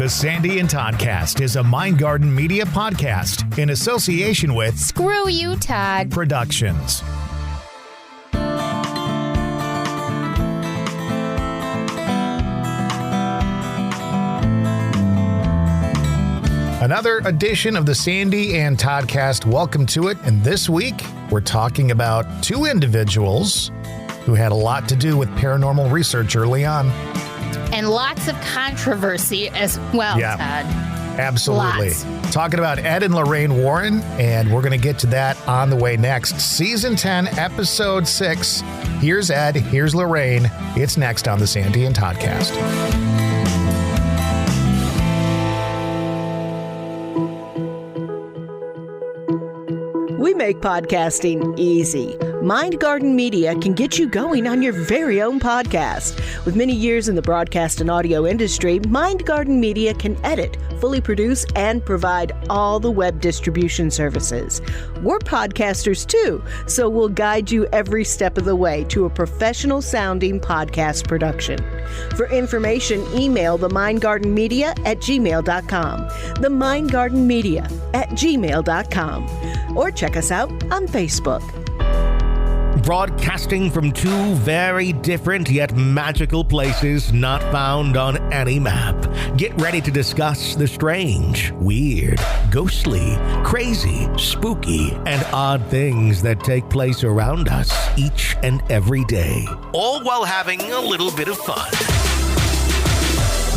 The Sandy and Toddcast is a Mindgarden Media podcast in association with Screw You, Todd Productions. Another edition of the Sandy and Toddcast. Welcome to it. And this week, we're talking about two individuals who had a lot to do with paranormal research early on. And lots of controversy as well, Todd. Absolutely. Lots. Talking about Ed and Lorraine Warren, and we're going to get to that on the way next. Season 10, Episode 6. Here's Ed, here's Lorraine. It's next on the Sandy and Toddcast. We make podcasting easy. Mindgarden Media can get you going on your very own podcast. With many years in the broadcast and audio industry, Mindgarden Media can edit, fully produce, and provide all the web distribution services. We're podcasters too, so we'll guide you every step of the way to a professional-sounding podcast production. For information, email the Mindgarden Media at gmail.com, the Mindgarden Media at gmail.com, or check us out on Facebook. Broadcasting from two very different yet magical places not found on any map. Get ready to discuss the strange, weird, ghostly, crazy, spooky, and odd things that take place around us each and every day. All while having a little bit of fun.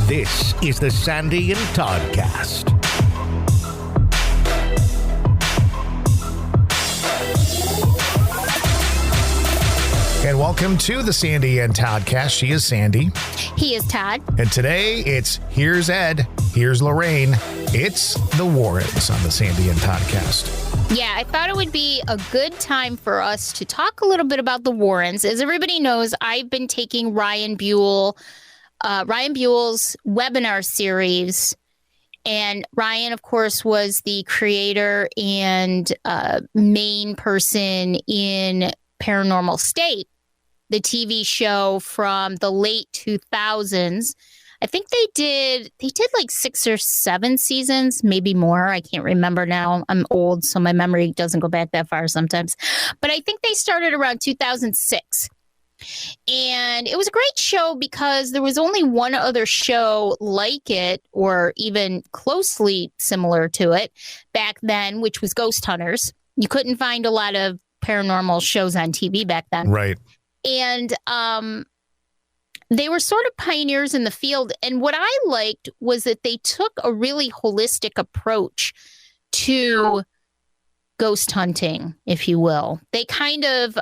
This is the Sandy and Toddcast. And welcome to the Sandy and Toddcast. She is Sandy. He is Todd. And today it's Here's Ed, Here's Lorraine. It's the Warrens on the Sandy and Toddcast. Yeah, I thought it would be a good time for us to talk a little bit about the Warrens. As everybody knows, I've been taking Ryan Buell's webinar series. And Ryan, of course, was the creator and main person in Paranormal State, the TV show from the late 2000s. I think they did like 6 or 7 seasons, maybe more. I can't remember now. I'm old, so my memory doesn't go back that far sometimes. But I think they started around 2006. And it was a great show because there was only one other show like it or even closely similar to it back then, which was Ghost Hunters. You couldn't find a lot of paranormal shows on TV back then. Right. And they were sort of pioneers in the field. And what I liked was that they took a really holistic approach to ghost hunting, if you will. They kind of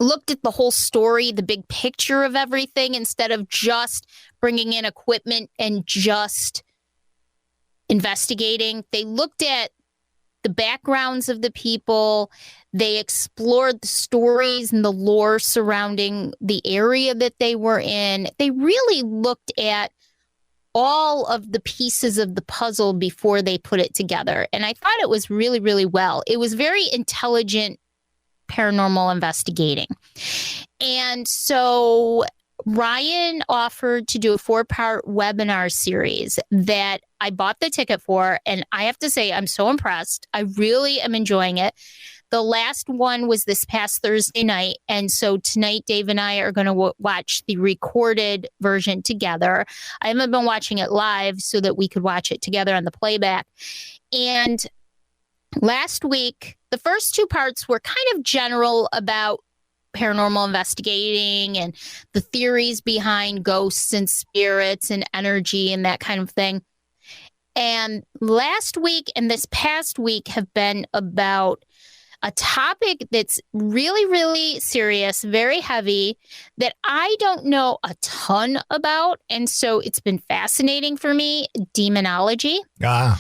looked at the whole story, the big picture of everything, instead of just bringing in equipment and just investigating. They looked at the backgrounds of the people. They explored the stories and the lore surrounding the area that they were in. They really looked at all of the pieces of the puzzle before they put it together. And I thought it was really, really well. It was very intelligent paranormal investigating. And so Ryan offered to do a 4-part webinar series that I bought the ticket for, and I have to say I'm so impressed. I really am enjoying it. The last one was this past Thursday night, and so tonight Dave and I are going to watch the recorded version together. I haven't been watching it live so that we could watch it together on the playback. And last week, the first 2 parts were kind of general about paranormal investigating and the theories behind ghosts and spirits and energy and that kind of thing. And last week and this past week have been about a topic that's really, really serious, very heavy, that I don't know a ton about. And so it's been fascinating for me, demonology. Yeah.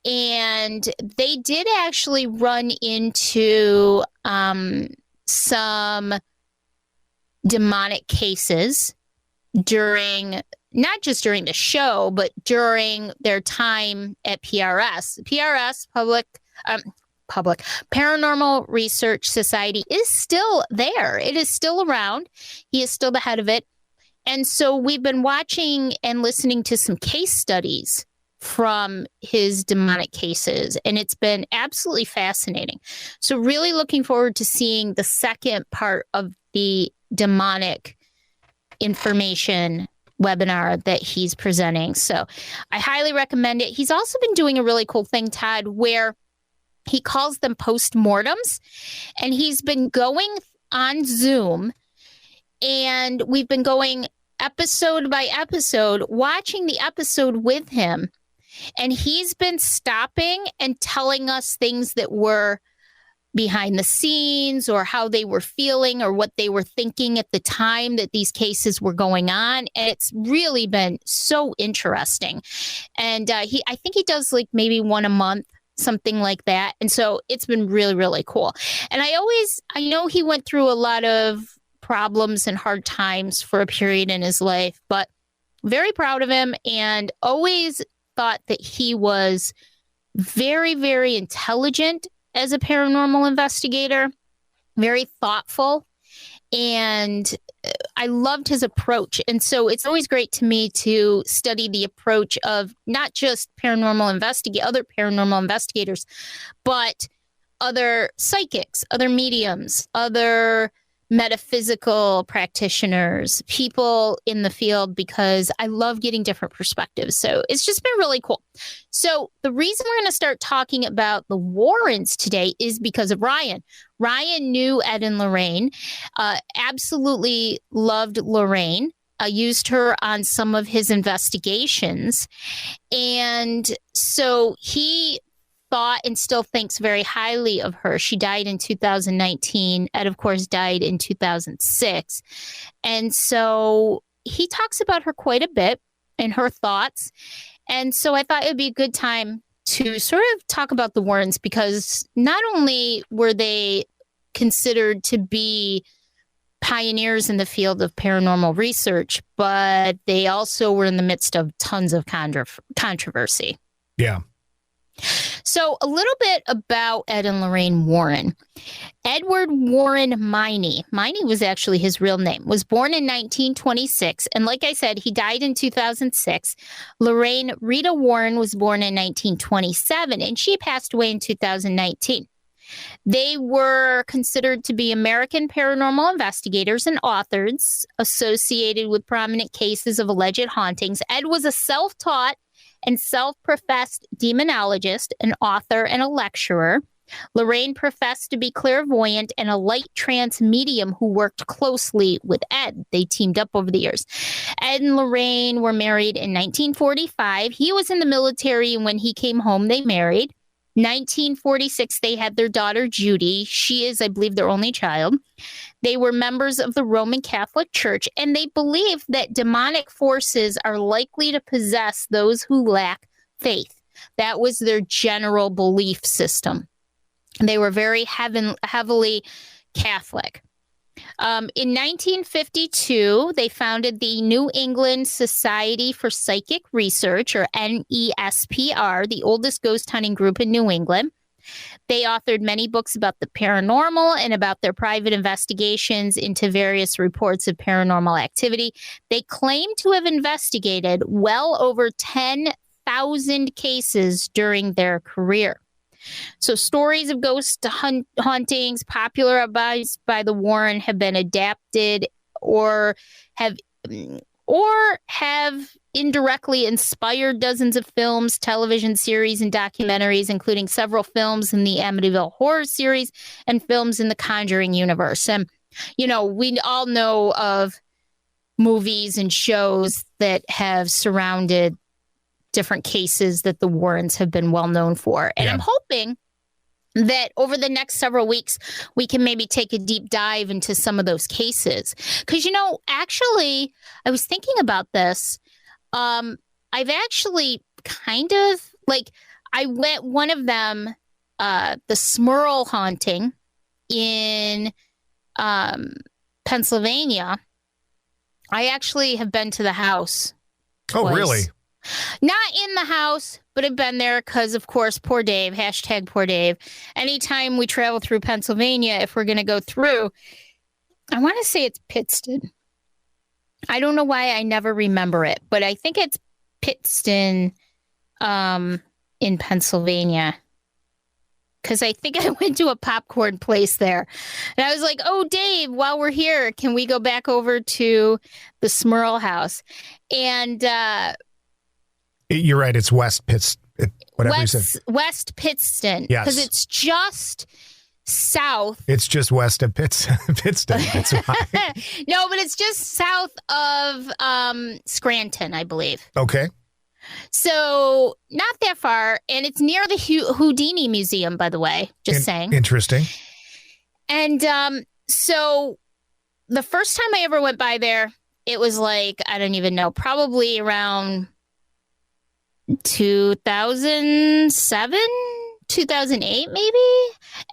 And they did actually run into some demonic cases during, not just during the show, but during their time at PRS. PRS, Public Paranormal Research Society, is still there. It is still around. He is still the head of it. And so we've been watching and listening to some case studies from his demonic cases, and it's been absolutely fascinating. So really looking forward to seeing the second part of the demonic information webinar that he's presenting. So I highly recommend it. He's also been doing a really cool thing, Todd, where he calls them postmortems, and he's been going on Zoom, and we've been going episode by episode, watching the episode with him. And he's been stopping and telling us things that were behind the scenes, or how they were feeling, or what they were thinking at the time that these cases were going on. And it's really been so interesting. And I think he does like maybe one a month, something like that. And so it's been really, really cool. And I know he went through a lot of problems and hard times for a period in his life, but very proud of him, and always thought that he was very, very intelligent as a paranormal investigator, very thoughtful, and I loved his approach. And so it's always great to me to study the approach of not just other paranormal investigators, but other psychics, other mediums, other metaphysical practitioners, people in the field, because I love getting different perspectives. So it's just been really cool. So the reason we're going to start talking about the Warrens today is because of Ryan. Ryan knew Ed and Lorraine, absolutely loved Lorraine, used her on some of his investigations. And so he thought and still thinks very highly of her. She died in 2019. Ed, of course, died in 2006. And so he talks about her quite a bit and her thoughts. And so I thought it would be a good time to sort of talk about the Warrens, because not only were they considered to be pioneers in the field of paranormal research, but they also were in the midst of tons of controversy. Yeah. So a little bit about Ed and Lorraine Warren. Edward Warren Miney was actually his real name, was born in 1926. And like I said, he died in 2006. Lorraine Rita Warren was born in 1927, and she passed away in 2019. They were considered to be American paranormal investigators and authors associated with prominent cases of alleged hauntings. Ed was a self-taught and self-professed demonologist, an author, and a lecturer. Lorraine professed to be clairvoyant and a light trance medium who worked closely with Ed. They teamed up over the years. Ed and Lorraine were married in 1945. He was in the military, and when he came home, they married. 1946, they had their daughter, Judy. She is, I believe, their only child. They were members of the Roman Catholic Church, and they believed that demonic forces are likely to possess those who lack faith. That was their general belief system. They were very heavily Catholic. In 1952, they founded the New England Society for Psychic Research, or NESPR, the oldest ghost hunting group in New England. They authored many books about the paranormal and about their private investigations into various reports of paranormal activity. They claim to have investigated well over 10,000 cases during their career. So stories of ghost hauntings popularized by the Warren have been adapted or have indirectly inspired dozens of films, television series, and documentaries, including several films in the Amityville Horror series and films in the Conjuring universe. And, you know, we all know of movies and shows that have surrounded different cases that the Warrens have been well known for. And I'm hoping that over the next several weeks, we can maybe take a deep dive into some of those cases. Because, you know, actually, I was thinking about this. I've actually kind of, like, I went one of them, the Smurl haunting in Pennsylvania. I actually have been to the house twice. Oh, really? Not in the house, but I've been there because, of course, poor Dave, hashtag poor Dave. Anytime we travel through Pennsylvania, if we're going to go through, I want to say it's Pittston. I don't know why I never remember it, but I think it's Pittston in Pennsylvania. Because I think I went to a popcorn place there. And I was like, oh, Dave, while we're here, can we go back over to the Smurl house? And you're right. It's West Pittston. West Pittston. Yes. Because it's just south. It's just west of Pittston. That's why. No, but it's just south of Scranton, I believe. Okay. So not that far. And it's near the Houdini Museum, by the way. Just saying. Interesting. And so the first time I ever went by there, it was like, I don't even know, probably around 2007, 2008, maybe.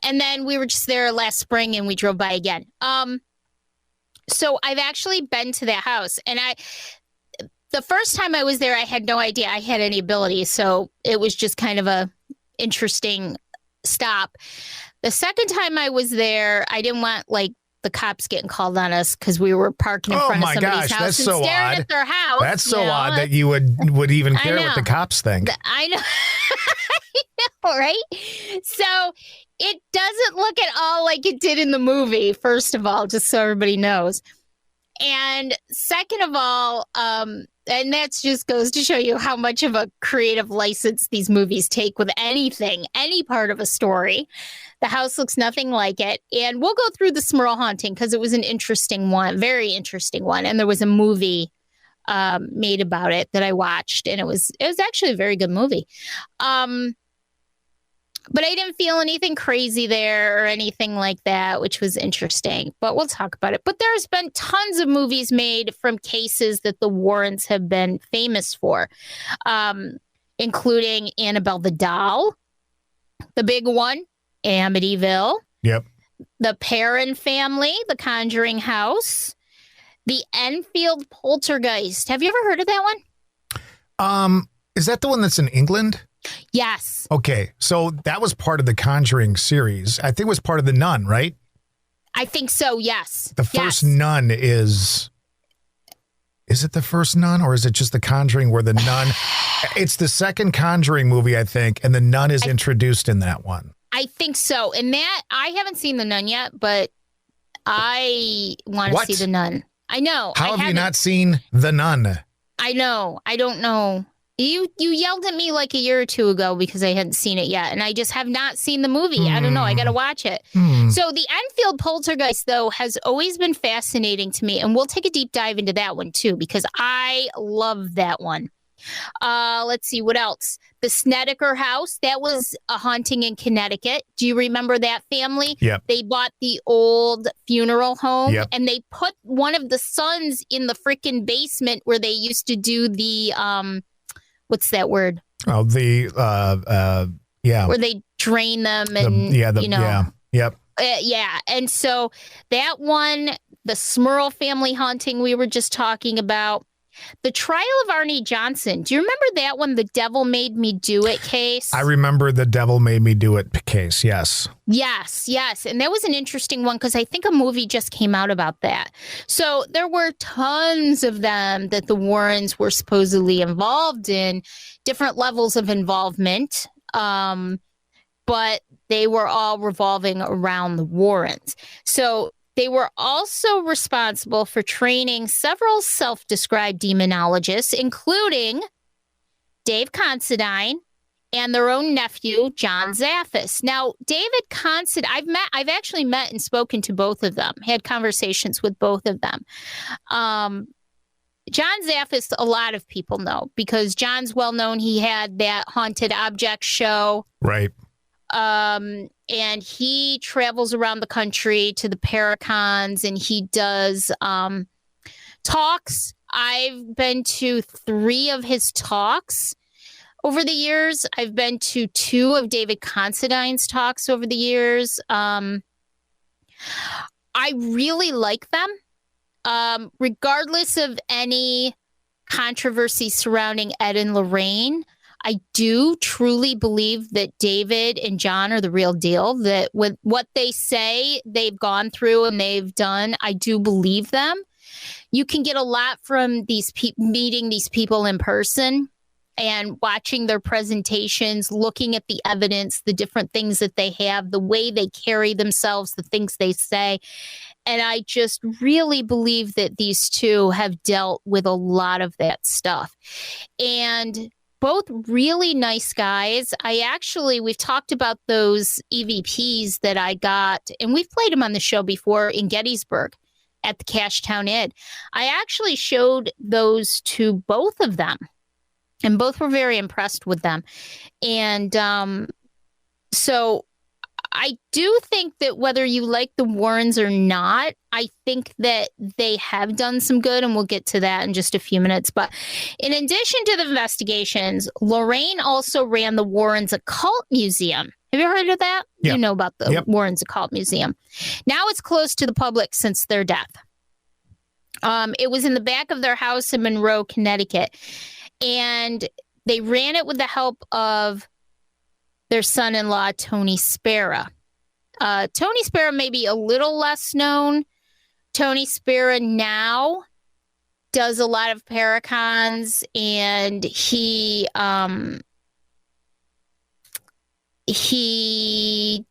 And then we were just there last spring and we drove by again. So I've actually been to that house, and the first time I was there, I had no idea I had any ability. So it was just kind of a interesting stop. The second time I was there, I didn't want the cops getting called on us because we were parking in front of somebody's house that's and so staring odd. at their house. That's so odd that you would even care what the cops think. I know. I know, right? So it doesn't look at all like it did in the movie, first of all, just so everybody knows. And second of all, and that just goes to show you how much of a creative license these movies take with anything, any part of a story. The house looks nothing like it. And we'll go through the Smurl haunting because it was an interesting one, very interesting one. And there was a movie made about it that I watched, and it was actually a very good movie. But I didn't feel anything crazy there or anything like that, which was interesting. But we'll talk about it. But there's been tons of movies made from cases that the Warrens have been famous for, including Annabelle the Doll, the big one, Amityville. Yep. The Perron Family, The Conjuring House, the Enfield Poltergeist. Have you ever heard of that one? Is that the one that's in England? Yes. Okay, so that was part of the Conjuring series. I think it was part of the Nun, right? I think so, yes. The first Nun is it the first Nun, or is it just the Conjuring where the Nun... It's the second Conjuring movie, I think, and the Nun is introduced in that one. I think so. And that, I haven't seen the Nun yet, but I want to see the Nun. I know. How have you not seen the Nun? I know. I don't know. You yelled at me like a year or two ago because I hadn't seen it yet, and I just have not seen the movie. I don't know. I got to watch it. So the Enfield Poltergeist, though, has always been fascinating to me, and we'll take a deep dive into that one, too, because I love that one. Let's see, what else? The Snedeker House, that was a haunting in Connecticut. Do you remember that family? Yeah. They bought the old funeral home, Yep. and they put one of the sons in the freaking basement where they used to do the... what's that word? Oh, yeah. Where they drain them and, Yep. yeah. And so that one, the Smurl family haunting we were just talking about, the trial of Arnie Johnson. Do you remember that one, the Devil Made Me Do It case? I remember the Devil Made Me Do It case, yes. Yes. And that was an interesting one because I think a movie just came out about that. So there were tons of them that the Warrens were supposedly involved in, different levels of involvement, but they were all revolving around the Warrens. So they were also responsible for training several self-described demonologists, including Dave Considine and their own nephew, John Zaffis. Now, David Considine, I've actually met and spoken to both of them, had conversations with both of them. John Zaffis, a lot of people know because John's well known. He had that haunted object show. Right. And he travels around the country to the Paracons, and he does talks. I've been to 3 of his talks over the years. I've been to 2 of David Considine's talks over the years. I really like them. Regardless of any controversy surrounding Ed and Lorraine, I do truly believe that David and John are the real deal, that with what they say they've gone through and they've done, I do believe them. You can get a lot from meeting these people in person and watching their presentations, looking at the evidence, the different things that they have, the way they carry themselves, the things they say. And I just really believe that these two have dealt with a lot of that stuff. And both really nice guys. We've talked about those EVPs that I got, and we've played them on the show before in Gettysburg at the Cashtown Inn. I actually showed those to both of them, and both were very impressed with them. And so I do think that whether you like the Warrens or not, I think that they have done some good, and we'll get to that in just a few minutes. But in addition to the investigations, Lorraine also ran the Warrens Occult Museum. Have you heard of that? Yep. You know about the Warrens Occult Museum. Now it's closed to the public since their death. It was in the back of their house in Monroe, Connecticut. And they ran it with the help of their son-in-law, Tony Spera. Tony Spera may be a little less known. Tony Spera now does a lot of paracons, and he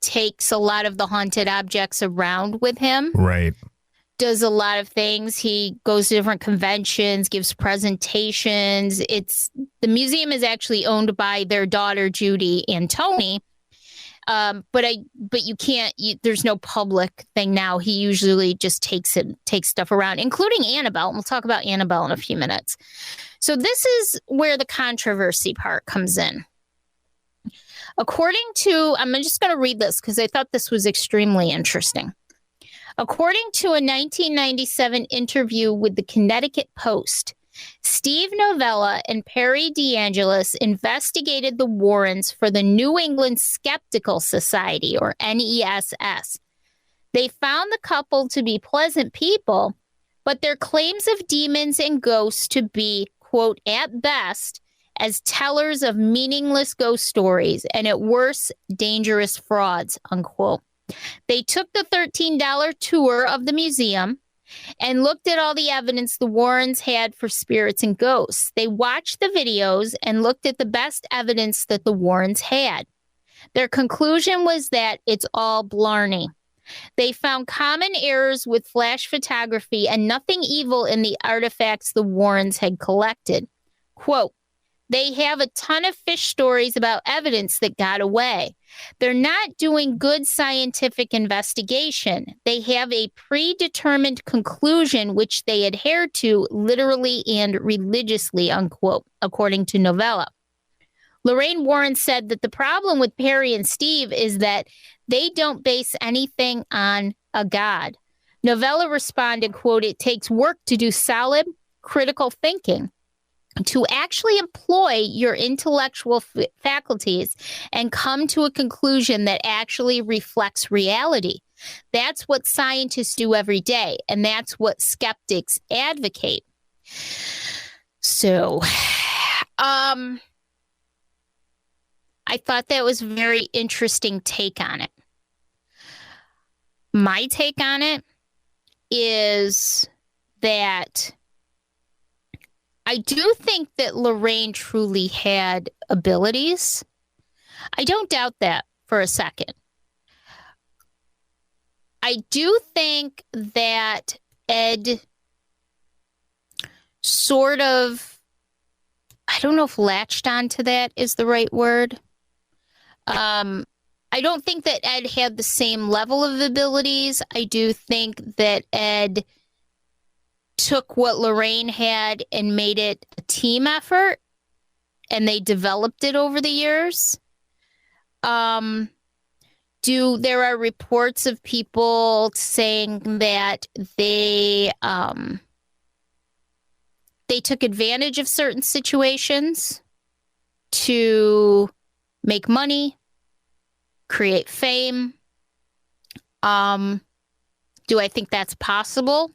takes a lot of the haunted objects around with him. Right. Does a lot of things. He goes to different conventions, gives presentations. The museum is actually owned by their daughter, Judy and Tony. But you can't, there's no public thing now. He usually just takes stuff around, including Annabelle. And we'll talk about Annabelle in a few minutes. So this is where the controversy part comes in. I'm just going to read this because I thought this was extremely interesting. According to a 1997 interview with the Connecticut Post, Steve Novella and Perry DeAngelis investigated the Warrens for the New England Skeptical Society, or NESS. They found the couple to be pleasant people, but their claims of demons and ghosts to be, quote, at best, as tellers of meaningless ghost stories, and at worst, dangerous frauds, unquote. They took the $13 tour of the museum and looked at all the evidence the Warrens had for spirits and ghosts. They watched the videos and looked at the best evidence that the Warrens had. Their conclusion was that it's all blarney. They found common errors with flash photography and nothing evil in the artifacts the Warrens had collected. Quote, they have a ton of fish stories about evidence that got away. They're not doing good scientific investigation. They have a predetermined conclusion which they adhere to literally and religiously, unquote, according to Novella. Lorraine Warren said that the problem with Perry and Steve is that they don't base anything on a god. Novella responded, quote, it takes work to do solid, critical thinking, to actually employ your intellectual faculties and come to a conclusion that actually reflects reality. That's what scientists do every day, and that's what skeptics advocate. So, I thought that was a very interesting take on it. My take on it is that I do think that Lorraine truly had abilities. I don't doubt that for a second. I do think that Ed sort of, I don't know if latched onto that is the right word. I don't think that Ed had the same level of abilities. I do think that Ed took what Lorraine had and made it a team effort, and they developed it over the years. There are reports of people saying that they took advantage of certain situations to make money, create fame. Do I think that's possible?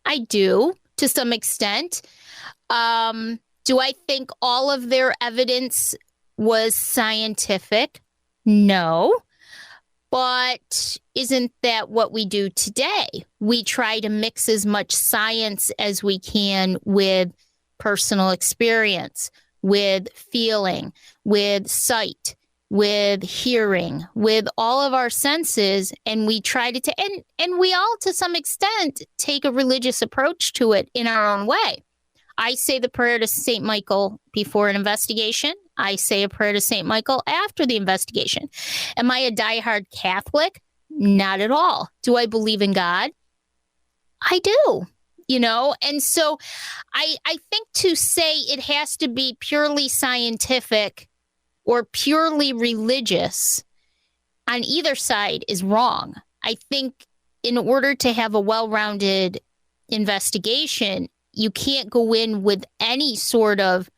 I do to some extent. Do I think all of their evidence was scientific? No. But isn't that what we do today? We try to mix as much science as we can with personal experience, with feeling, with sight, with hearing, with all of our senses, and we try to and we all, to some extent, take a religious approach to it in our own way. I say the prayer to St. Michael before an investigation. I say a prayer to St. Michael after the investigation. Am I a diehard Catholic? Not at all. Do I believe in God? I do. And so I think to say it has to be purely scientific or purely religious on either side is wrong. I think in order to have a well-rounded investigation, you can't go in with any sort of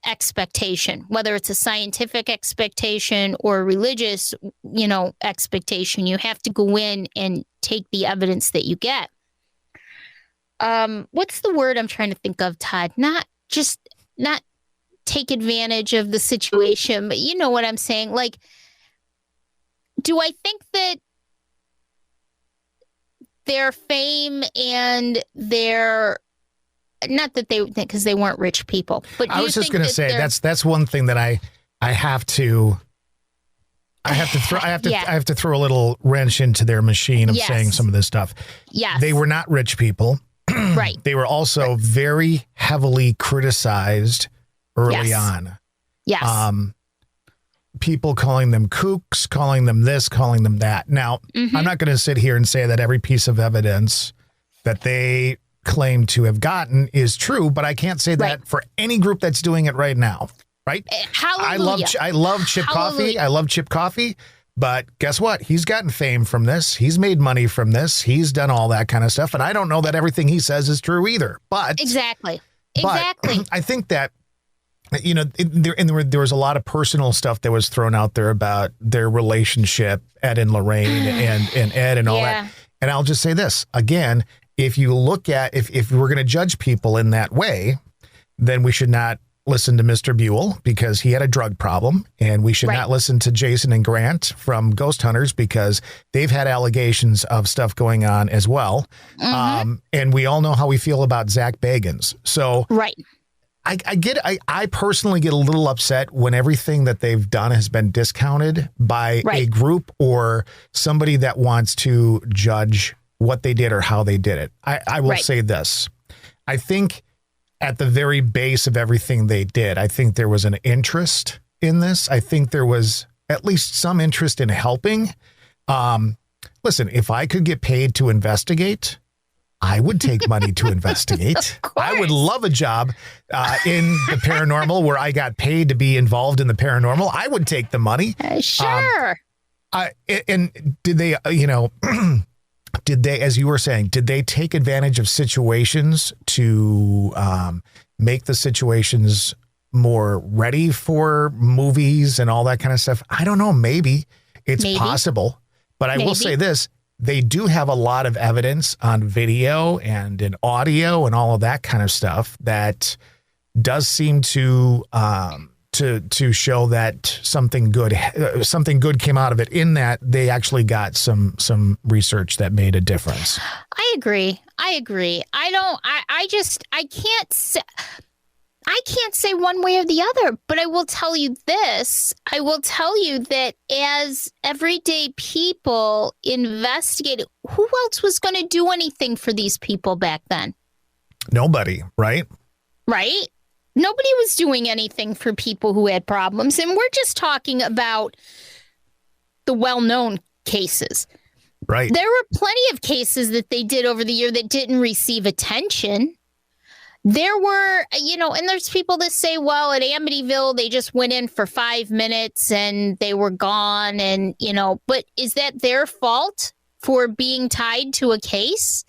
expectation, whether it's a scientific expectation or a religious, expectation. You have to go in and take the evidence that you get. What's the word I'm trying to think of, Todd? Not take advantage of the situation, but you know what I'm saying? Like, do I think that their fame and their, not that because they weren't rich people, but I was just going to say that's one thing that I have to throw a little wrench into their machine of saying some of this stuff. Yes. They were not rich people. Right. They were also very heavily criticized early on. Yes. People calling them kooks, calling them this, calling them that. Now, I'm not going to sit here and say that every piece of evidence that they claim to have gotten is true, but I can't say that for any group that's doing it right now. Right? Hallelujah. I love Chip Coffey. I love Chip Coffey. But guess what? He's gotten fame from this. He's made money from this. He's done all that kind of stuff. And I don't know that everything he says is true either. But Exactly. I think that, there was a lot of personal stuff that was thrown out there about their relationship, Ed and Lorraine and Ed and all that. And I'll just say this again, if you look at, if we're going to judge people in that way, then we should not listen to Mr. Buell because he had a drug problem, and we should not listen to Jason and Grant from Ghost Hunters because they've had allegations of stuff going on as well. And we all know how we feel about Zach Bagans. So I personally get a little upset when everything that they've done has been discounted by a group or somebody that wants to judge what they did or how they did it. I will say this. I think at the very base of everything they did, I think there was an interest in this. I think there was at least some interest in helping. Listen, if I could get paid to investigate, I would take money to investigate. I would love a job in the paranormal where I got paid to be involved in the paranormal. I would take the money. Sure. And did they, did they, as you were saying, did they take advantage of situations to make the situations more ready for movies and all that kind of stuff? I don't know. Maybe it's possible, but I will say this. They do have a lot of evidence on video and in audio and all of that kind of stuff that does seem to show that something good came out of it, in that they actually got some research that made a difference. I agree. I can't say one way or the other, but I will tell you this. I will tell you that as everyday people investigated, who else was going to do anything for these people back then? Nobody, right? Right? Nobody was doing anything for people who had problems. And we're just talking about the well-known cases. Right. There were plenty of cases that they did over the year that didn't receive attention. There were, and there's people that say, well, at Amityville, they just went in for 5 minutes and they were gone. And, but is that their fault for being tied to a case?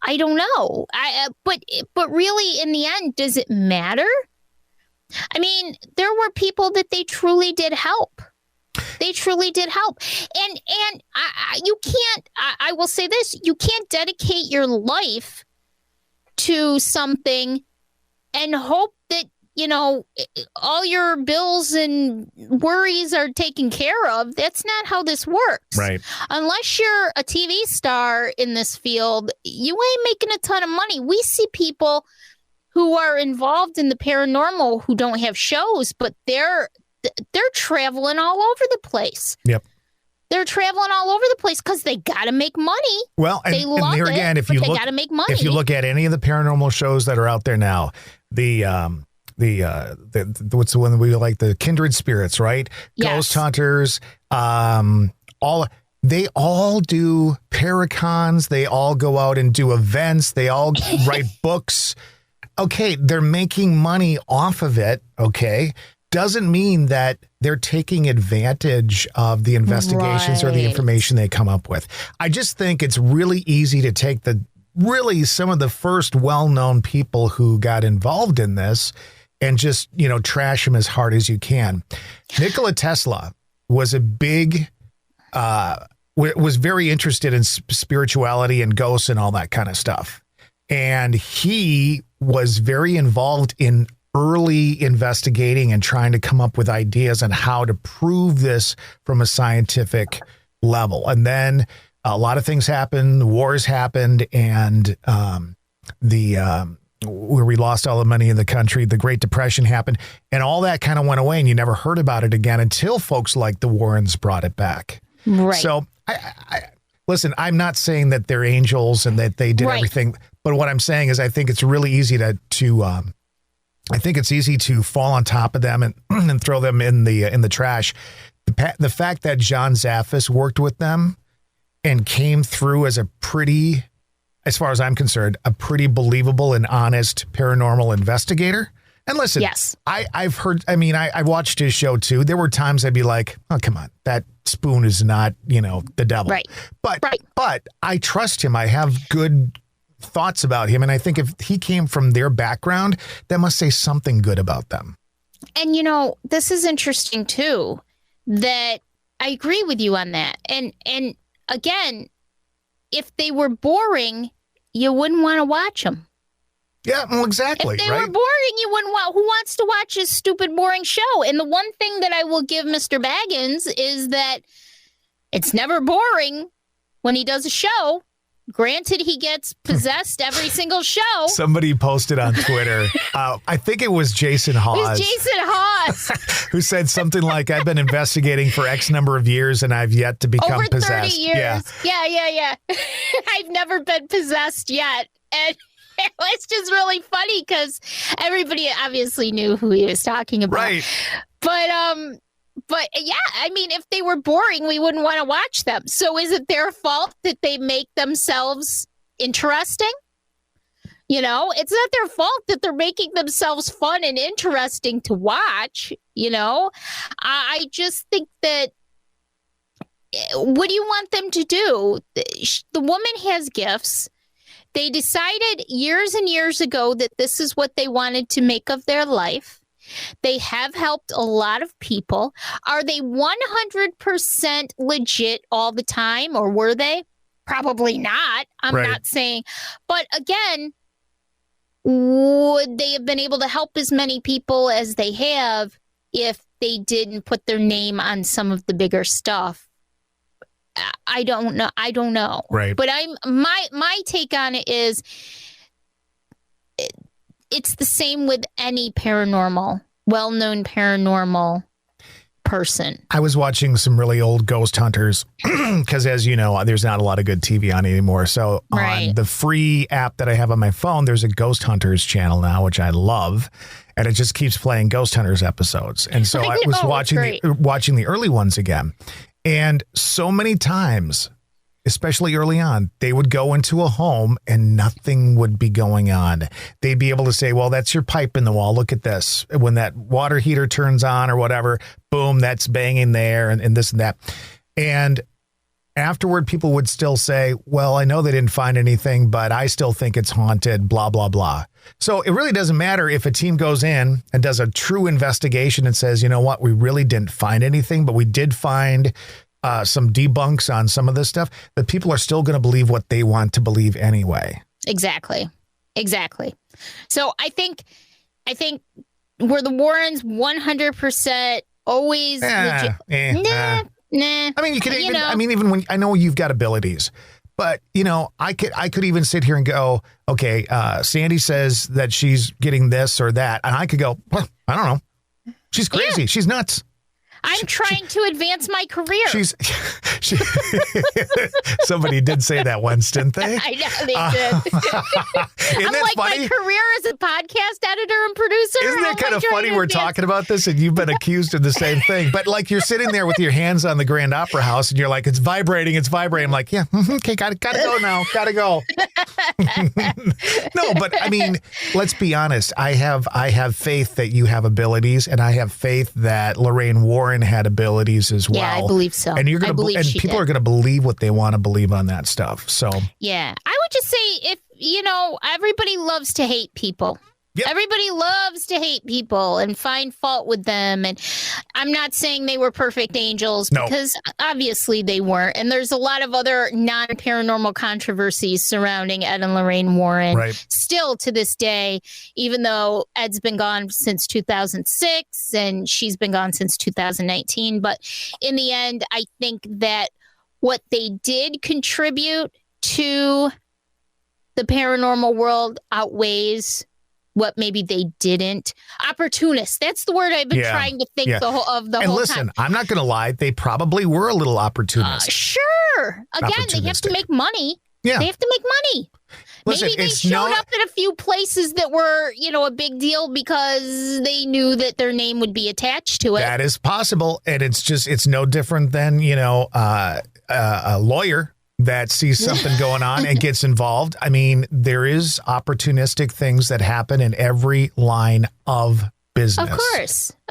I don't know. But really, in the end, does it matter? I mean, there were people that they truly did help. They truly did help. And you can't, I will say this, you can't dedicate your life to something and hope that all your bills and worries are taken care of. That's not how this works. Right. Unless you're a TV star in this field, you ain't making a ton of money. We see people who are involved in the paranormal who don't have shows, but they're traveling all over the place. Yep. They're traveling all over the place because they got to make money. Well, and here again, if you got to make money. If you look at any of the paranormal shows that are out there now, the what's the one that we like, the kindred spirits, right? Yes. Ghost hunters, they all do paracons. They all go out and do events. They all write books. Okay, they're making money off of it. Okay. Doesn't mean that they're taking advantage of the investigations or the information they come up with. I just think it's really easy to take some of the first well-known people who got involved in this and just, trash them as hard as you can. Nikola Tesla was was very interested in spirituality and ghosts and all that kind of stuff. And he was very involved in early investigating and trying to come up with ideas on how to prove this from a scientific level. And then a lot of things happened, wars happened, and where we lost all the money in the country, the Great Depression happened, and all that kind of went away, and you never heard about it again until folks like the Warrens brought it back. Right. So I listen, I'm not saying that they're angels and that they did everything, but what I'm saying is I think it's really easy I think it's easy to fall on top of them and throw them in the trash. The fact that John Zaffis worked with them and came through as as far as I'm concerned, a pretty believable and honest paranormal investigator. And listen, yes. I've heard, I watched his show too. There were times I'd be like, oh, come on, that spoon is not, the devil. Right. But I trust him. I have good thoughts about him. And I think if he came from their background, that must say something good about them. And, this is interesting too, that I agree with you on that. And again, if they were boring, you wouldn't want to watch them. Yeah, well, exactly. If they were boring, you wouldn't want. Who wants to watch his stupid, boring show? And the one thing that I will give Mr. Baggins is that it's never boring when he does a show. Granted, he gets possessed every single show. Somebody posted on Twitter, I think it was Jason Hawes. It was Jason Hawes. Who said something like, I've been investigating for X number of years and I've yet to become over 30 possessed. years. Yeah. I've never been possessed yet. And it was just really funny because everybody obviously knew who he was talking about. Right. But yeah, if they were boring, we wouldn't want to watch them. So is it their fault that they make themselves interesting? It's not their fault that they're making themselves fun and interesting to watch. I just think that, what do you want them to do? The woman has gifts. They decided years and years ago that this is what they wanted to make of their life. They have helped a lot of people. Are they 100% legit all the time, or were they? Probably not. I'm not saying. But again, would they have been able to help as many people as they have if they didn't put their name on some of the bigger stuff? I don't know. Right. But my take on it is it's the same with any well-known paranormal person. I was watching some really old ghost hunters because, as you know, there's not a lot of good TV on anymore. So on the free app that I have on my phone, there's a Ghost Hunters channel now, which I love. And it just keeps playing Ghost Hunters episodes. And so I was watching the early ones again. And so many times, especially early on, they would go into a home and nothing would be going on. They'd be able to say, well, that's your pipe in the wall. Look at this. When that water heater turns on or whatever, boom, that's banging there and this and that. And afterward, people would still say, well, I know they didn't find anything, but I still think it's haunted, blah, blah, blah. So it really doesn't matter if a team goes in and does a true investigation and says, you know what, we really didn't find anything, but we did find some debunks on some of this stuff, that people are still going to believe what they want to believe anyway. Exactly. So I think were the Warrens 100% always legit? Nah. I mean, you could even, even when I know you've got abilities, but I could even sit here and go, okay, Sandy says that she's getting this or that, and I could go, well, I don't know. She's crazy. Yeah. She's nuts. I'm trying to advance my career. Somebody did say that once, didn't they? I know they did. I'm like, funny? My career as a podcast editor and producer. Isn't that kind of funny? We're talking about this and you've been accused of the same thing. But like you're sitting there with your hands on the Grand Opera House and you're like, it's vibrating. I'm like, yeah, okay, gotta go now. Gotta go. No, but I mean, let's be honest. I have faith that you have abilities, and I have faith that Lorraine Warren had abilities as well. Yeah, I believe so. And people are going to believe what they want to believe on that stuff. So yeah, I would just say, if everybody loves to hate people. Yep. Everybody loves to hate people and find fault with them. And I'm not saying they were perfect angels, because obviously they weren't. And there's a lot of other non-paranormal controversies surrounding Ed and Lorraine Warren still to this day, even though Ed's been gone since 2006 and she's been gone since 2019. But in the end, I think that what they did contribute to the paranormal world outweighs what maybe they didn't. Opportunists. That's the word I've been trying to think of the whole time. And listen, I'm not going to lie. They probably were a little opportunist. Sure. Again, they have to make money. Yeah. They have to make money. Listen, maybe they showed up at a few places that were, a big deal because they knew that their name would be attached to it. That is possible. And it's no different than, a lawyer that sees something going on and gets involved. I mean, there is opportunistic things that happen in every line of business.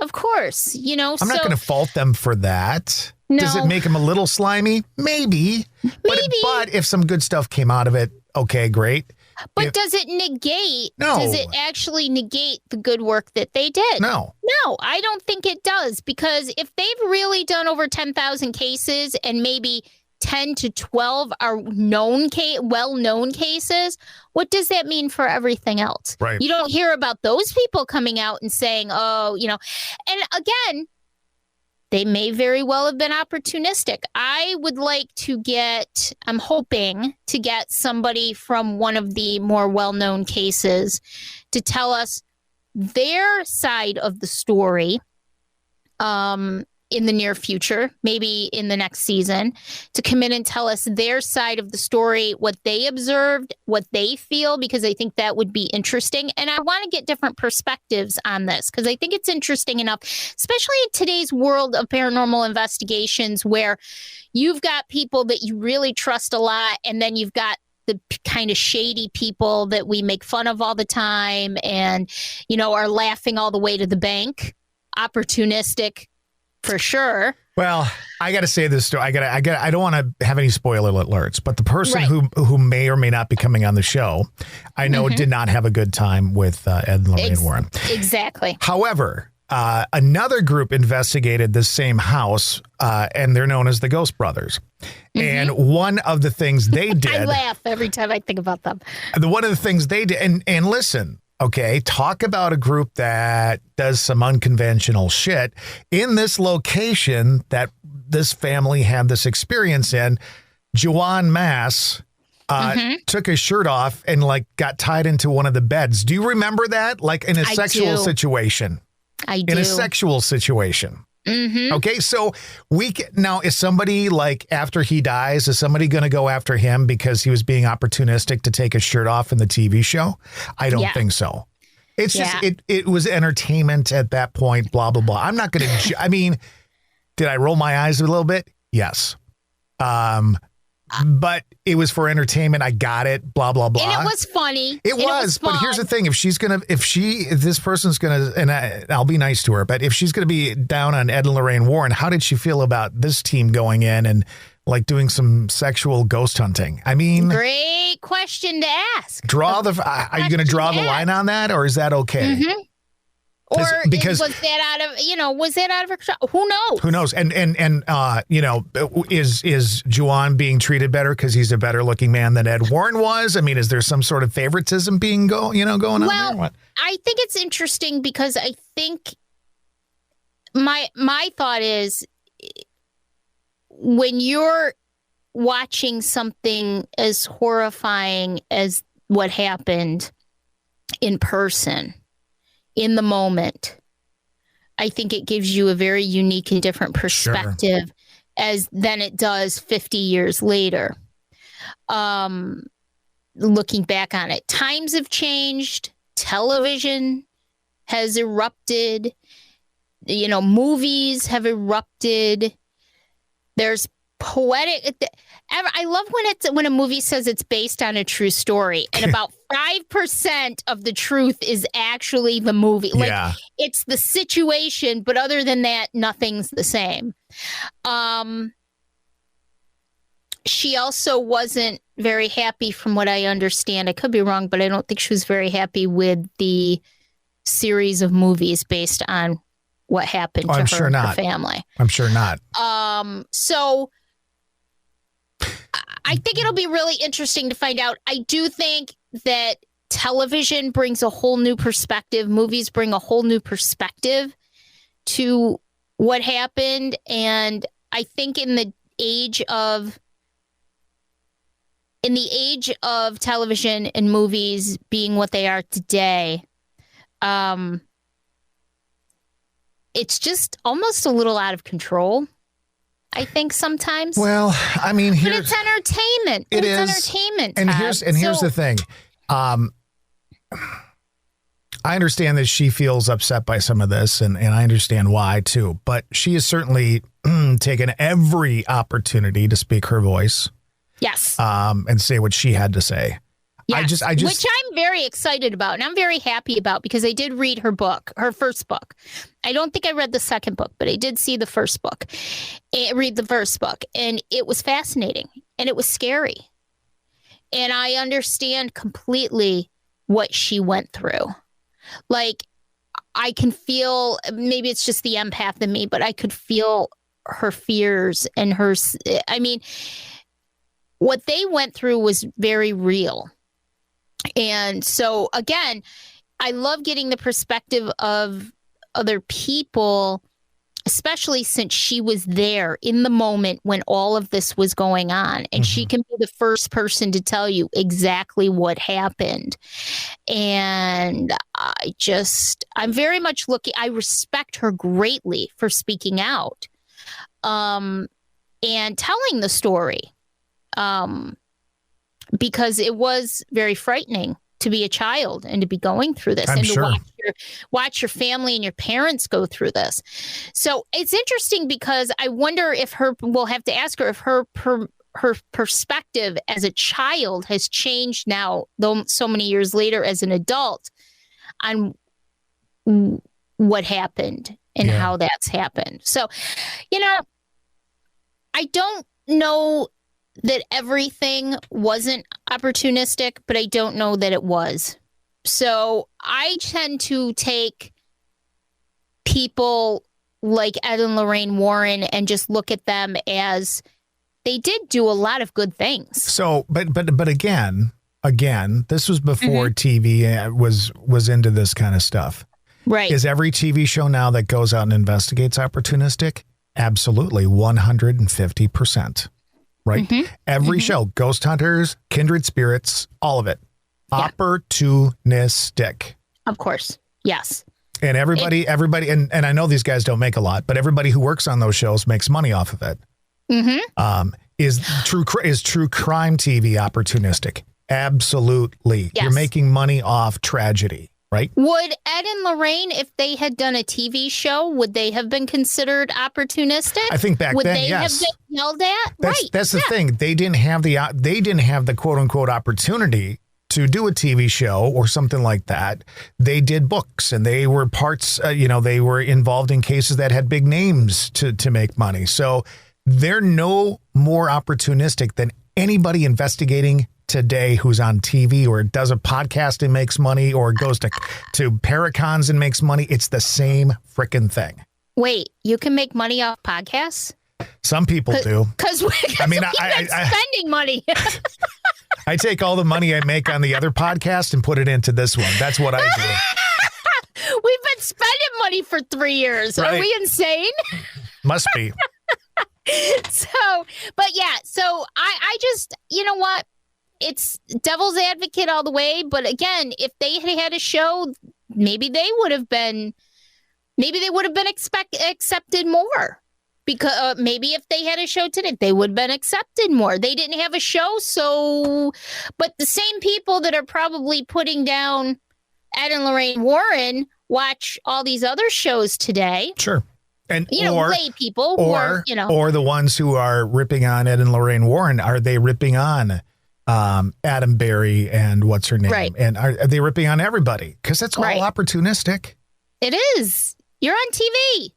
Of course. I'm not going to fault them for that. No. Does it make them a little slimy? Maybe. But if some good stuff came out of it, okay, great. But does it negate? No. Does it actually negate the good work that they did? No, I don't think it does, because if they've really done over 10,000 cases and maybe 10 to 12 are well-known cases, what does that mean for everything else? Right. You don't hear about those people coming out and saying, and again, they may very well have been opportunistic. I'm hoping to get somebody from one of the more well-known cases to tell us their side of the story, in the near future, maybe in the next season, to come in and tell us their side of the story, what they observed, what they feel, because I think that would be interesting. And I want to get different perspectives on this, because I think it's interesting enough, especially in today's world of paranormal investigations, where you've got people that you really trust a lot, and then you've got the kind of shady people that we make fun of all the time and, are laughing all the way to the bank. Opportunistic. For sure. Well, I got to say this story. I don't want to have any spoiler alerts, but the person who may or may not be coming on the show, I know did not have a good time with Ed and Lorraine Warren. Exactly. However, another group investigated this same house, and they're known as the Ghost Brothers. And one of the things they did, I laugh every time I think about them. One of the things they did, and listen. Okay, talk about a group that does some unconventional shit. In this location that this family had this experience in, Joanne Mass took his shirt off and got tied into one of the beds. Do you remember that? In a sexual situation. I do. In a sexual situation. Mm-hmm. Okay, so now is somebody after he dies, is somebody going to go after him because he was being opportunistic to take his shirt off in the TV show? I don't think so. It's just it was entertainment at that point. Blah blah blah. I'm not going to. I mean, did I roll my eyes a little bit? Yes. But it was for entertainment. I got it. Blah blah blah. And it was funny. It was. But here's the thing: if this person's gonna, and I'll be nice to her, but if she's gonna be down on Ed and Lorraine Warren, how did she feel about this team going in and doing some sexual ghost hunting? I mean, great question to ask. Are you gonna draw the line on that, or is that okay? Mm-hmm. Or because was that out of her control? Who knows? Who knows? And is Juwan being treated better because he's a better looking man than Ed Warren was? I mean, is there some sort of favoritism going on there? What? I think it's interesting because I think my thought is when you're watching something as horrifying as what happened in person, in the moment, I think it gives you a very unique and different perspective than it does 50 years later. Looking back on it, times have changed. Television has erupted. Movies have erupted. There's poetic. I love when a movie says it's based on a true story, and about 5% of the truth is actually the movie. It's the situation, but other than that, nothing's the same. She also wasn't very happy, from what I understand. I could be wrong, but I don't think she was very happy with the series of movies based on what happened to her and her family. I'm sure not. So I think it'll be really interesting to find out. I do think that television brings a whole new perspective. Movies bring a whole new perspective to what happened. And I think in the age of television and movies being what they are today, it's just almost a little out of control, I think, sometimes. Well, I mean, but it's entertainment. It's entertainment. And here's the thing. I understand that she feels upset by some of this, and I understand why too. But she has certainly taken every opportunity to speak her voice. Yes. And say what she had to say. Yes. I just, which I'm very excited about, and I'm very happy about, because I did read her first book. I don't think I read the second book, but I did see the first book, read the first book, and it was fascinating, and it was scary. And I understand completely what she went through. Like, I can feel, maybe it's just the empath in me, but I could feel her fears and what they went through was very real. And so, again, I love getting the perspective of other people, especially since she was there in the moment when all of this was going on. And she can be the first person to tell you exactly what happened. And I'm very much I respect her greatly for speaking out and telling the story. Because it was very frightening to be a child and to be going through this, to watch your family and your parents go through this. So it's interesting, because I wonder if we'll have to ask her if her perspective as a child has changed now, though so many years later as an adult, on what happened and how that's happened. So, I don't know that everything wasn't opportunistic, but I don't know that it was. So I tend to take people like Ed and Lorraine Warren and just look at them as they did do a lot of good things. So, but again, this was before TV was into this kind of stuff. Right. Is every TV show now that goes out and investigates opportunistic? Absolutely. 150%. Right? Every show, Ghost Hunters, Kindred Spirits, all of it. Yeah. Opportunistic. Of course. Yes. And everybody, and I know these guys don't make a lot, but everybody who works on those shows makes money off of it. Is true crime TV opportunistic? Absolutely. Yes. You're making money off tragedy. Right? Would Ed and Lorraine, if they had done a TV show, would they have been considered opportunistic? I think back then, yes. Would they have been yelled at? That's the thing. They didn't have the quote unquote opportunity to do a TV show or something like that. They did books, and they were parts. They were involved in cases that had big names to make money. So they're no more opportunistic than anybody investigating today who's on TV or does a podcast and makes money or goes to Paracons and makes money. It's the same freaking thing. Wait, you can make money off podcasts? Some people do. Because we've been spending money. I take all the money I make on the other podcast and put it into this one. That's what I do. We've been spending money for 3 years. Right. Are we insane? Must be. So I just, you know what? It's devil's advocate all the way. But again, if they had a show, maybe they would have been accepted more. Because maybe if they had a show today, they would have been accepted more. They didn't have a show, but the same people that are probably putting down Ed and Lorraine Warren watch all these other shows today. Sure. And lay people or the ones who are ripping on Ed and Lorraine Warren, are they ripping on Adam Berry and what's her name? Right. And are they ripping on everybody? Because that's all opportunistic. It is. You're on TV.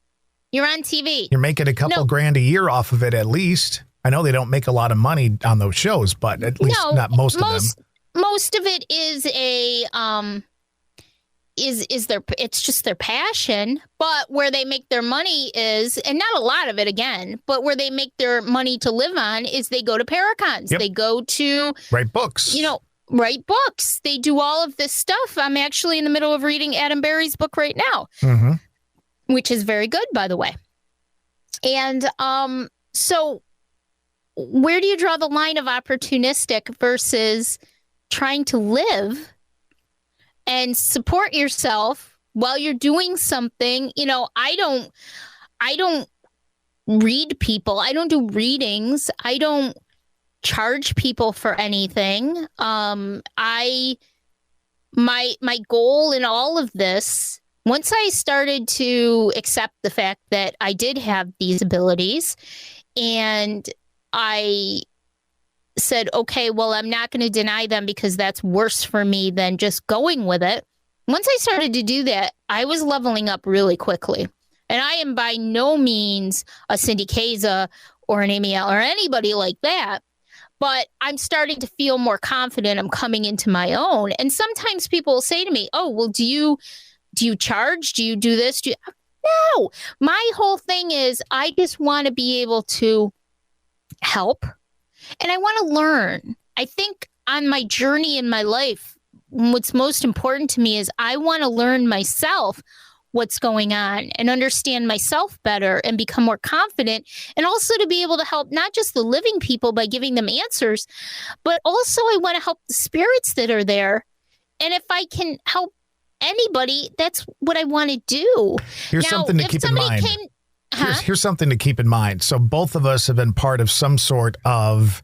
You're making a couple grand a year off of it at least. I know they don't make a lot of money on those shows, but at least not most of them. Most of it is it's just their passion. But where they make their money is, and not a lot of it again, but where they make their money to live on is they go to Paracons. Yep. They go to write books. Write books. They do all of this stuff. I'm actually in the middle of reading Adam Berry's book right now. Mm-hmm. Which is very good, by the way. And so where do you draw the line of opportunistic versus trying to live and support yourself while you're doing something? I don't read people. I don't do readings. I don't charge people for anything. My goal in all of this, once I started to accept the fact that I did have these abilities and I said, okay, well, I'm not going to deny them because that's worse for me than just going with it. Once I started to do that, I was leveling up really quickly. And I am by no means a Cindy Kaza or an Amy L or anybody like that. But I'm starting to feel more confident. I'm coming into my own. And sometimes people will say to me, oh, well, do you charge? Do you do this? No. My whole thing is I just want to be able to help and I want to learn. I think on my journey in my life, what's most important to me is I want to learn myself what's going on and understand myself better and become more confident, and also to be able to help not just the living people by giving them answers, but also I want to help the spirits that are there. And if I can help anybody, that's what I want to do. Here's something to keep in mind. Here's something to keep in mind. So both of us have been part of some sort of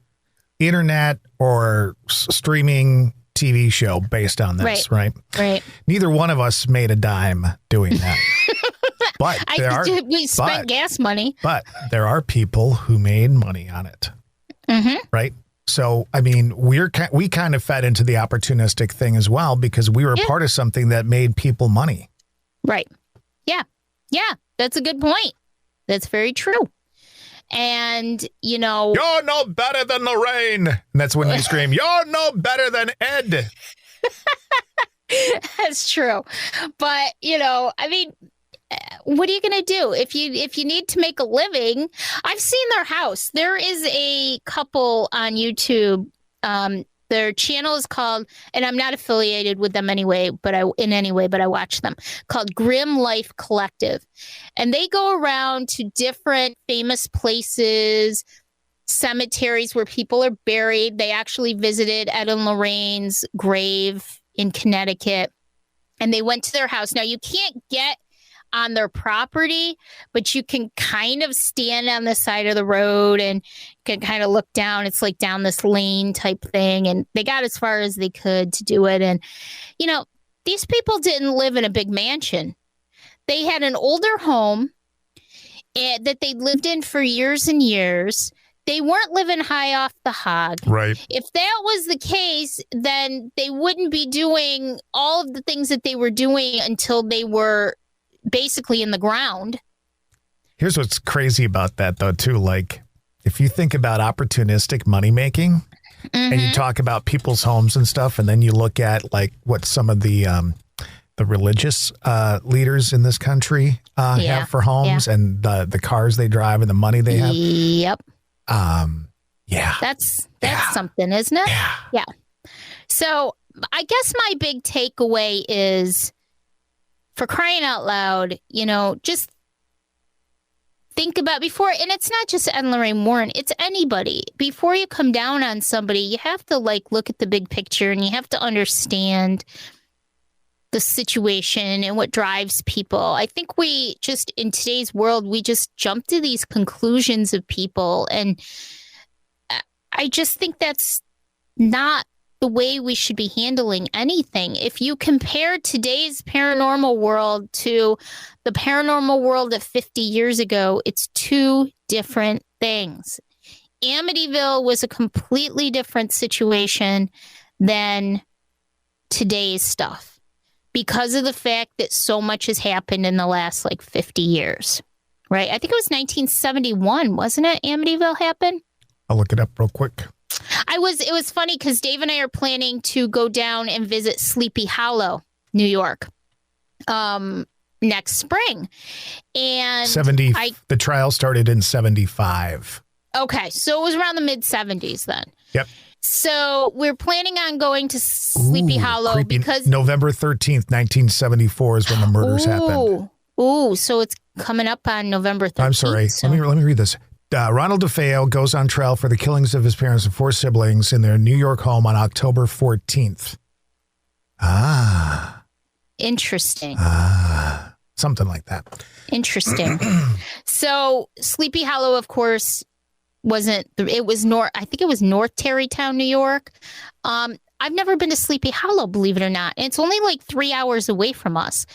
internet or streaming TV show based on this, right? Right. Neither one of us made a dime doing that. But we spent gas money. But there are people who made money on it. Mm-hmm. Right? So, I mean, we kind of fed into the opportunistic thing as well because we were part of something that made people money. Right. Yeah. Yeah. That's a good point. That's very true. And, you're no better than Lorraine. And that's when you scream, you're no better than Ed. That's true. But, I mean, what are you going to do if you need to make a living? I've seen their house. There is a couple on YouTube. Their channel is called, and I'm not affiliated with them anyway, but I watch them, called Grim Life Collective. And they go around to different famous places, cemeteries where people are buried. They actually visited Ed and Lorraine's grave in Connecticut, and they went to their house. Now, you can't get on their property, but you can kind of stand on the side of the road and can kind of look down. It's like down this lane type thing. And they got as far as they could to do it. And, these people didn't live in a big mansion. They had an older home that they lived in for years and years. They weren't living high off the hog. Right. If that was the case, then they wouldn't be doing all of the things that they were doing until they were basically in the ground. Here's what's crazy about that, though, too. Like, if you think about opportunistic money making, and you talk about people's homes and stuff, and then you look at like what some of the religious leaders in this country have for homes and the cars they drive and the money they have. Yep. Yeah. That's something, isn't it? Yeah. So I guess my big takeaway is, for crying out loud, just think about before, and it's not just Ed and Lorraine Warren, it's anybody. Before you come down on somebody, you have to look at the big picture, and you have to understand the situation and what drives people. I think we just, in today's world, we just jump to these conclusions of people, and I just think that's not the way we should be handling anything. If you compare today's paranormal world to the paranormal world of 50 years ago, it's two different things. Amityville was a completely different situation than today's stuff because of the fact that so much has happened in the last 50 years, right? I think it was 1971, wasn't it? Amityville happened? I'll look it up real quick. It was funny because Dave and I are planning to go down and visit Sleepy Hollow, New York, next spring. And the trial started in 75. Okay, so it was around the mid-70s then. Yep. So we're planning on going to Sleepy Hollow because November 13th, 1974 is when the murders happened. Ooh, so it's coming up on November 13th. I'm sorry. So. Let me read this. Ronald DeFeo goes on trial for the killings of his parents and 4 siblings in their New York home on October 14th. Interesting. Something like that. Interesting. So Sleepy Hollow, of course, I think it was North Tarrytown, New York. I've never been to Sleepy Hollow, believe it or not. It's only 3 hours away from us.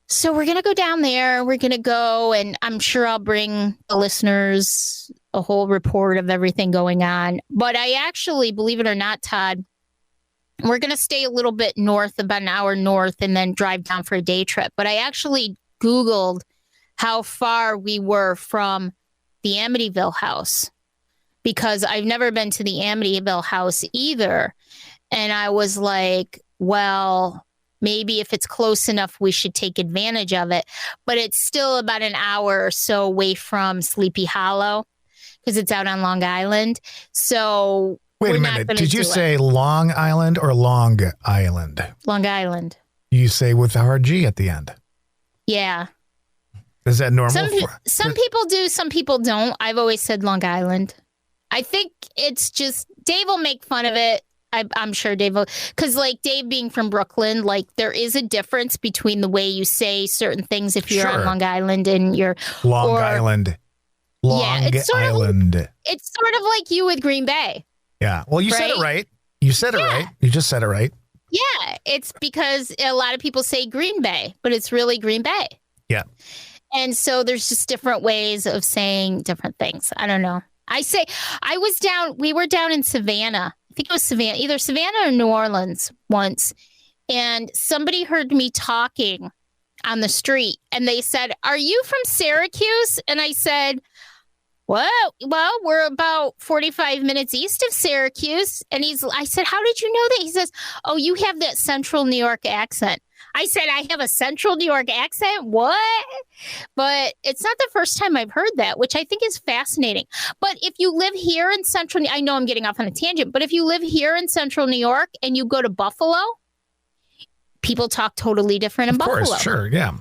So we're going to go down there. We're going to go, and I'm sure I'll bring the listeners a whole report of everything going on. But I actually, believe it or not, Todd, we're going to stay a little bit north, about an hour north, and then drive down for a day trip. But I actually Googled how far we were from the Amityville house because I've never been to the Amityville house either. And I was like, well, maybe if it's close enough, we should take advantage of it. But it's still about an hour or so away from Sleepy Hollow because it's out on Long Island. So wait a minute. Did you say Long Island or Long Island? Long Island. You say with the hard G at the end. Yeah. Is that normal? Some people do, some people don't. I've always said Long Island. I think it's just, Dave will make fun of it. I'm sure Dave will, because Dave being from Brooklyn, there is a difference between the way you say certain things if you're on Long Island and you're Long Island. It's sort of like you with Green Bay. Yeah. Well, you said it right. You said it right. You just said it right. Yeah. It's because a lot of people say Green Bay, but it's really Green Bay. Yeah. And so there's just different ways of saying different things. I don't know. We were down in Savannah. I think it was Savannah, either Savannah or New Orleans once. And somebody heard me talking on the street and they said, "Are you from Syracuse?" And I said, Well, we're about 45 minutes east of Syracuse. And I said, "How did you know that?" He says, "Oh, you have that central New York accent." I said, "I have a central New York accent? What?" But it's not the first time I've heard that, which I think is fascinating. But if you live here in central, I know I'm getting off on a tangent, but if you live here in central New York and you go to Buffalo, people talk totally different in Buffalo. Of course, sure, yeah.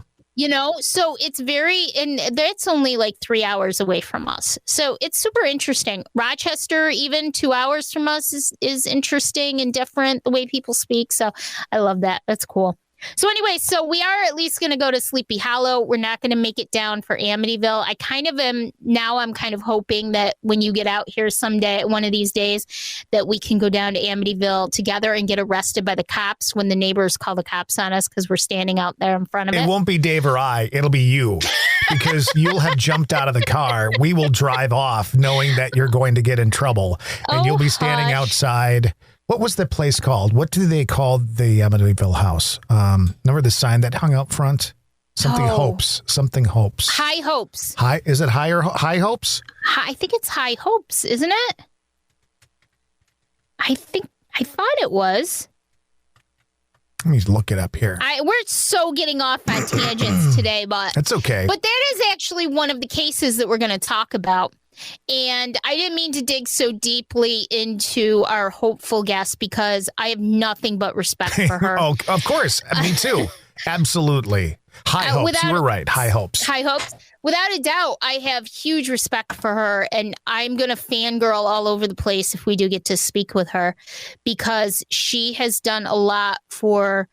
So it's and that's only 3 hours away from us. So it's super interesting. Rochester, even 2 hours from us, is interesting and different, the way people speak. So I love that. That's cool. So anyway, we are at least going to go to Sleepy Hollow. We're not going to make it down for Amityville. I'm kind of hoping that when you get out here someday, one of these days, that we can go down to Amityville together and get arrested by the cops when the neighbors call the cops on us because we're standing out there in front of it. It won't be Dave or I. It'll be you because you'll have jumped out of the car. We will drive off knowing that you're going to get in trouble and you'll be standing outside. What was the place called? What do they call the Amityville house? Remember the sign that hung out front? Something Hopes. High Hopes. Is it High Hopes? I think it's High Hopes, isn't it? I thought it was. Let me look it up here. We're so getting off on tangents today, but that's okay. But that is actually one of the cases that we're going to talk about. And I didn't mean to dig so deeply into our hopeful guest because I have nothing but respect for her. Oh, of course. Me too. Absolutely. High hopes. You were right. High hopes. High hopes. Without a doubt, I have huge respect for her, and I'm going to fangirl all over the place if we do get to speak with her, because she has done a lot for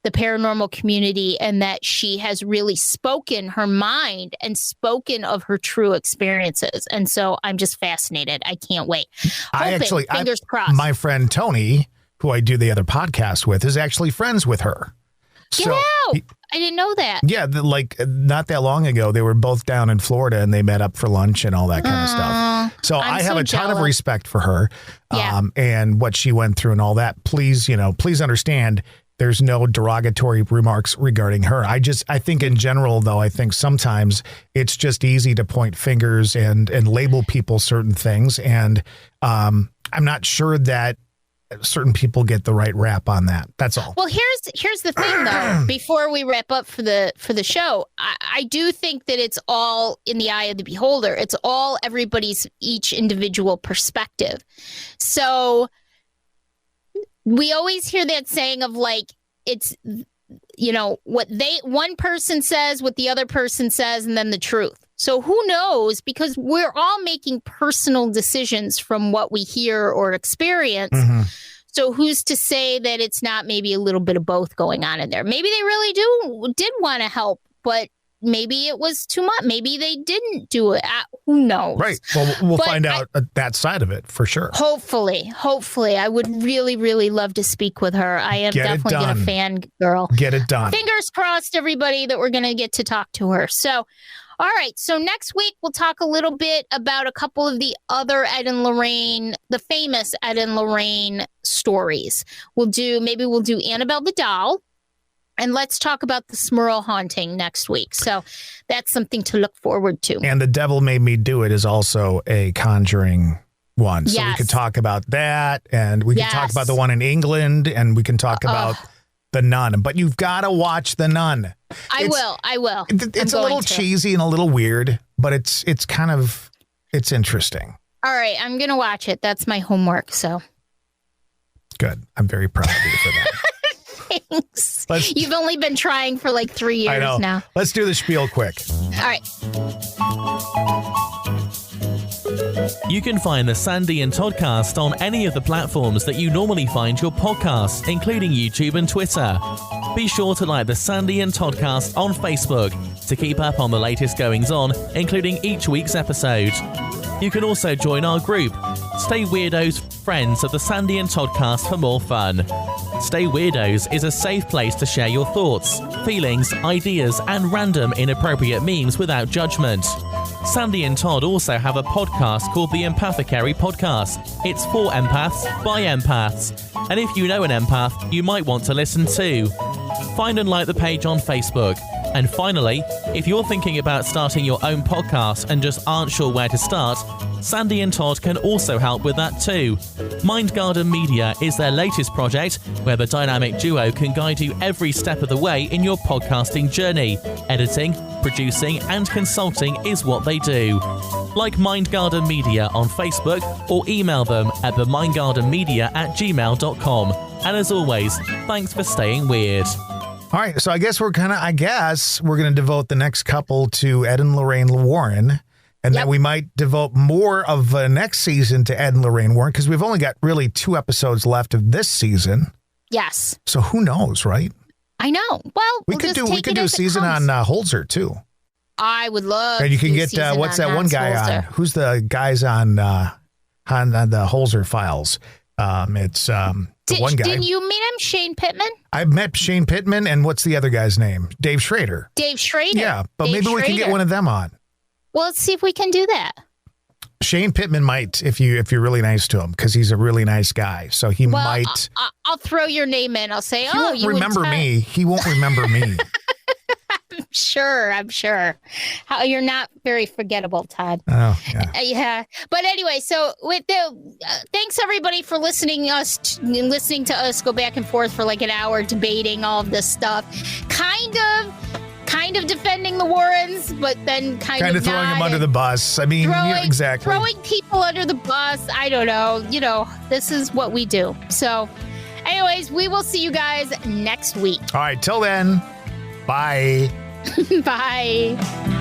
the paranormal community, and that she has really spoken her mind and spoken of her true experiences. And so I'm just fascinated. I can't wait. Fingers crossed. My friend Tony, who I do the other podcast with, is actually friends with her. Get out. I didn't know that. Yeah, like not that long ago, they were both down in Florida and they met up for lunch and all that kind of stuff. So I have a ton of respect for her and what she went through and all that. Please understand there's no derogatory remarks regarding her. I think in general, though, I think sometimes it's just easy to point fingers and label people certain things. And I'm not sure that certain people get the right rap on that. That's all. Well, here's the thing, though. Before we wrap up for the show, I do think that it's all in the eye of the beholder. It's all everybody's each individual perspective. So we always hear that saying of like, it's, what one person says, what the other person says, and then the truth. So who knows? Because we're all making personal decisions from what we hear or experience. Mm-hmm. So who's to say that it's not maybe a little bit of both going on in there? Maybe they really did want to help, but maybe it was too much. Maybe they didn't do it. Who knows? Right. Well, we'll find out that side of it for sure. Hopefully. I would really, really love to speak with her. I am definitely going to fangirl. Get it done. Fingers crossed, everybody, that we're going to get to talk to her. So, all right. So next week, we'll talk a little bit about a couple of the other Ed and Lorraine, the famous Ed and Lorraine stories. We'll do Annabelle the Doll. And let's talk about the Smurl haunting next week. So that's something to look forward to. And The Devil Made Me Do It is also a Conjuring one. So we could talk about that. And we can talk about the one in England. And we can talk about The Nun. But you've got to watch The Nun. I will. It's a little cheesy and a little weird, but it's interesting. All right. I'm going to watch it. That's my homework. So good. I'm very proud of you for that. Thanks. You've only been trying for like 3 years now. Let's do the spiel quick. All right. You can find the Sandy and Toddcast on any of the platforms that you normally find your podcasts, including YouTube and Twitter. Be sure to like the Sandy and Toddcast on Facebook to keep up on the latest goings-on, including each week's episode. You can also join our group, Stay Weirdos, Friends of the Sandy and Toddcast, for more fun. Stay Weirdos is a safe place to share your thoughts, feelings, ideas, and random inappropriate memes without judgment. Sandy and Todd also have a podcast called the Empathecary Podcast. It's for empaths, by empaths. And if you know an empath, you might want to listen too. Find and like the page on Facebook. And finally, if you're thinking about starting your own podcast and just aren't sure where to start, Sandy and Todd can also help with that too. Mindgarden Media is their latest project where the dynamic duo can guide you every step of the way in your podcasting journey. Editing, producing and consulting is what they do. Like Mindgarden Media on Facebook or email them at themindgardenmedia@gmail.com. And as always, thanks for staying weird. All right, so I guess we're going to devote the next couple to Ed and Lorraine Warren, and then we might devote more of next season to Ed and Lorraine Warren, because we've only got really 2 episodes left of this season. Yes. So who knows, right? I know. Well, we could do a season on Holzer too. I would love. And you can get what's that one guy Holzer. on? Who's the guys on the Holzer files? It's one guy. Didn't you meet him, Shane Pittman? I met Shane Pittman, and what's the other guy's name? Dave Schrader. Dave Schrader. Yeah, but maybe we can get one of them on. Well, let's see if we can do that. Shane Pittman might, if you're really nice to him, because he's a really nice guy. So he might. I'll throw your name in. I'll say, he won't remember me. He won't remember me. I'm sure. How you're not very forgettable, Todd. Oh, yeah. Yeah. But anyway, so with the thanks everybody for listening to us go back and forth for like an hour debating all of this stuff. Kind of defending the Warrens, but then kind of throwing them under the bus. I mean, exactly. Throwing people under the bus. I don't know. This is what we do. So anyways, we will see you guys next week. All right. Till then, bye. Bye.